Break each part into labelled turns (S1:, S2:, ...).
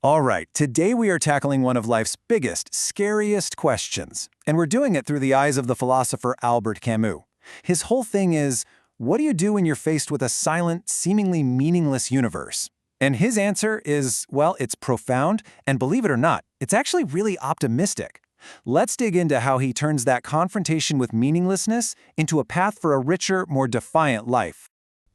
S1: All right, today we are tackling one of life's biggest, scariest questions, and we're doing it through the eyes of the philosopher Albert Camus. His whole thing is, what do you do when you're faced with a silent, seemingly meaningless universe? And his answer is, well, it's profound, and believe it or not, it's actually really optimistic. Let's dig into how he turns that confrontation with meaninglessness into a path for a richer, more defiant life.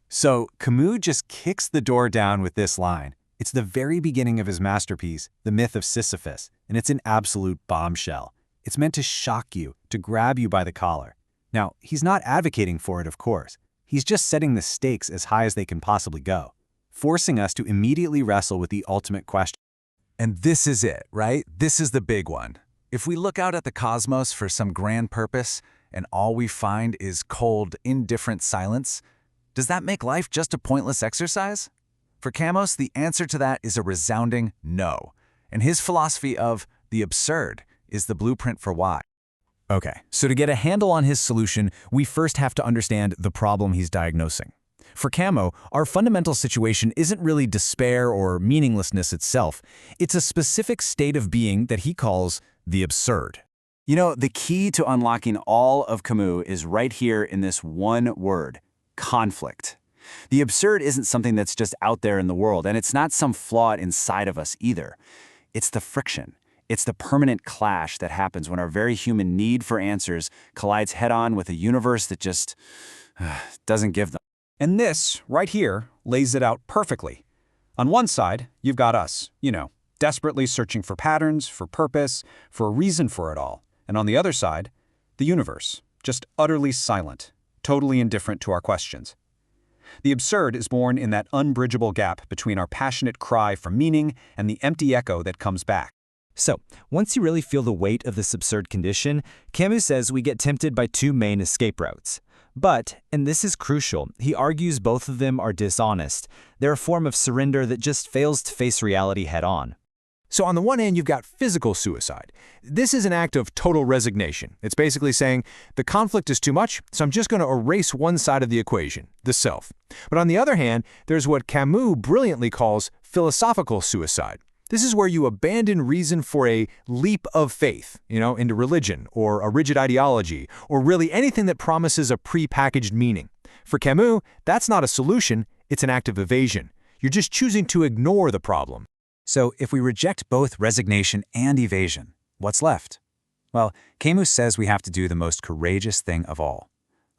S2: So, Camus just kicks the door down with this line. It's the very beginning of his masterpiece, The Myth of Sisyphus, and it's an absolute bombshell. It's meant to shock you, to grab you by the collar. Now, he's not advocating for it, of course. He's just setting the stakes as high as they can possibly go, forcing us to immediately wrestle with the ultimate question.
S3: And this is it, right? This is the big one. If we look out at the cosmos for some grand purpose, and all we find is cold, indifferent silence, does that make life just a pointless exercise? For Camus, the answer to that is a resounding no. And his philosophy of the absurd is the blueprint for why.
S4: Okay, so to get a handle on his solution, we first have to understand the problem he's diagnosing. For Camus, our fundamental situation isn't really despair or meaninglessness itself. It's a specific state of being that he calls the absurd.
S2: You know, the key to unlocking all of Camus is right here in this one word, conflict. The absurd isn't something that's just out there in the world, and it's not some flaw inside of us either. It's the friction. It's the permanent clash that happens when our very human need for answers collides head-on with a universe that just doesn't give them.
S5: And this, right here, lays it out perfectly. On one side, you've got us, desperately searching for patterns, for purpose, for a reason for it all. And on the other side, the universe, just utterly silent, totally indifferent to our questions. The absurd is born in that unbridgeable gap between our passionate cry for meaning and the empty echo that comes back.
S4: So, once you really feel the weight of this absurd condition, Camus says we get tempted by two main escape routes. But, and this is crucial, he argues both of them are dishonest. They're a form of surrender that just fails to face reality head-on.
S1: So on the one hand, you've got physical suicide. This is an act of total resignation. It's basically saying, the conflict is too much, so I'm just going to erase one side of the equation, the self. But on the other hand, there's what Camus brilliantly calls philosophical suicide. This is where you abandon reason for a leap of faith, into religion or a rigid ideology, or really anything that promises a pre-packaged meaning. For Camus, that's not a solution, it's an act of evasion. You're just choosing to ignore the problem.
S2: So if we reject both resignation and evasion, what's left? Well, Camus says we have to do the most courageous thing of all.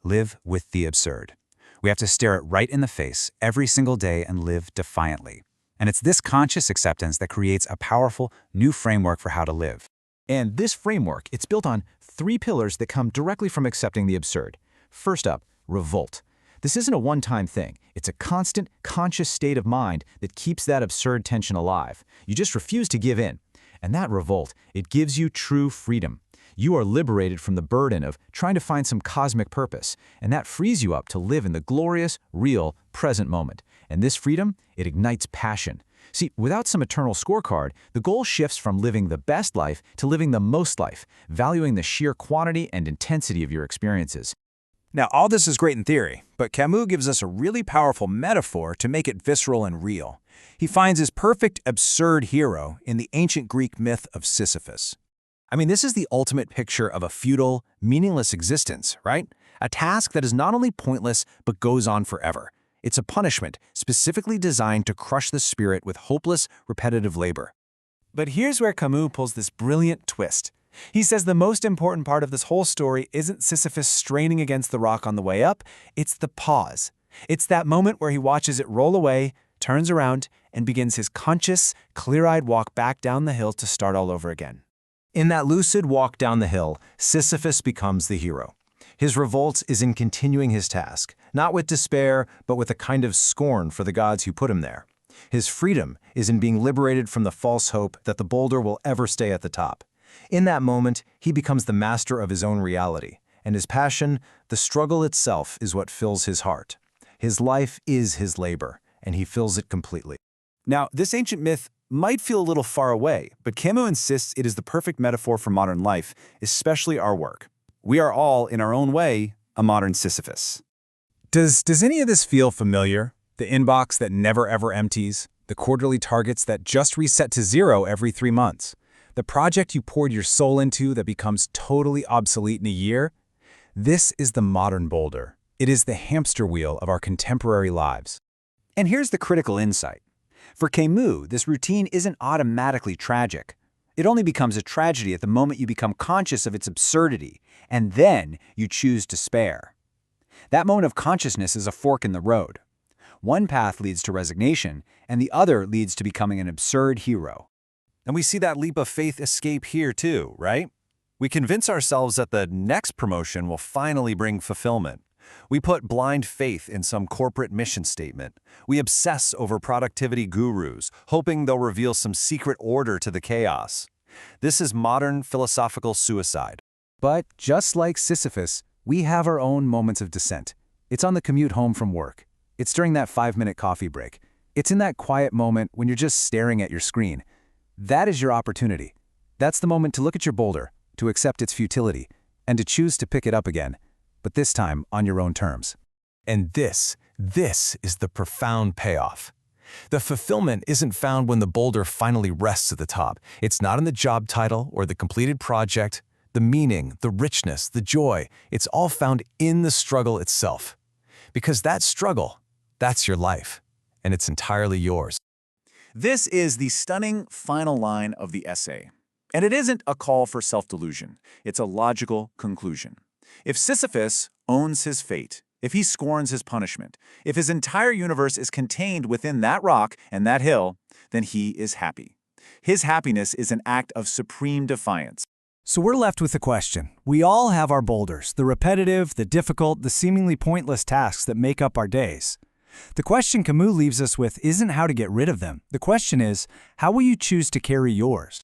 S2: Live with the absurd. We have to stare it right in the face every single day and live defiantly. And it's this conscious acceptance that creates a powerful new framework for how to live.
S1: And this framework, it's built on three pillars that come directly from accepting the absurd. First up, revolt. This isn't a one-time thing. It's a constant, conscious state of mind that keeps that absurd tension alive. You just refuse to give in. And that revolt, it gives you true freedom. You are liberated from the burden of trying to find some cosmic purpose, and that frees you up to live in the glorious, real, present moment. And this freedom, it ignites passion. See, without some eternal scorecard, the goal shifts from living the best life to living the most life, valuing the sheer quantity and intensity of your experiences.
S3: Now, all this is great in theory, but Camus gives us a really powerful metaphor to make it visceral and real. He finds his perfect absurd hero in the ancient Greek myth of Sisyphus. I mean, this is the ultimate picture of a futile, meaningless existence, right? A task that is not only pointless, but goes on forever. It's a punishment specifically designed to crush the spirit with hopeless, repetitive labor.
S2: But here's where Camus pulls this brilliant twist. He says the most important part of this whole story isn't Sisyphus straining against the rock on the way up, it's the pause. It's that moment where he watches it roll away, turns around, and begins his conscious, clear-eyed walk back down the hill to start all over again. In that lucid walk down the hill, Sisyphus becomes the hero. His revolt is in continuing his task, not with despair, but with a kind of scorn for the gods who put him there. His freedom is in being liberated from the false hope that the boulder will ever stay at the top. In that moment, he becomes the master of his own reality, and his passion, the struggle itself, is what fills his heart. His life is his labor, and he fills it completely. Now, this ancient myth might feel a little far away, but Camus insists it is the perfect metaphor for modern life, especially our work. We are all, in our own way, a modern Sisyphus.
S3: Does any of this feel familiar? The inbox that never ever empties, the quarterly targets that just reset to zero every 3 months, the project you poured your soul into that becomes totally obsolete in a year. This is the modern boulder. It is the hamster wheel of our contemporary lives.
S1: And here's the critical insight. For Camus, this routine isn't automatically tragic. It only becomes a tragedy at the moment you become conscious of its absurdity, and then you choose to spare. That moment of consciousness is a fork in the road. One path leads to resignation, and the other leads to becoming an absurd hero.
S4: And we see that leap of faith escape here too, right? We convince ourselves that the next promotion will finally bring fulfillment. We put blind faith in some corporate mission statement. We obsess over productivity gurus, hoping they'll reveal some secret order to the chaos. This is modern philosophical suicide.
S1: But just like Sisyphus, we have our own moments of dissent. It's on the commute home from work. It's during that 5-minute coffee break. It's in that quiet moment when you're just staring at your screen. That is your opportunity. That's the moment to look at your boulder, to accept its futility, and to choose to pick it up again, but this time on your own terms.
S4: And this is the profound payoff. The fulfillment isn't found when the boulder finally rests at the top. It's not in the job title or the completed project. The meaning, the richness, the joy, it's all found in the struggle itself. Because that struggle, that's your life, and it's entirely yours.
S2: This is the stunning final line of the essay. And it isn't a call for self-delusion. It's a logical conclusion. If Sisyphus owns his fate, if he scorns his punishment, if his entire universe is contained within that rock and that hill, then he is happy. His happiness is an act of supreme defiance.
S6: So we're left with the question. We all have our boulders, the repetitive, the difficult, the seemingly pointless tasks that make up our days. The question Camus leaves us with isn't how to get rid of them. The question is, how will you choose to carry yours?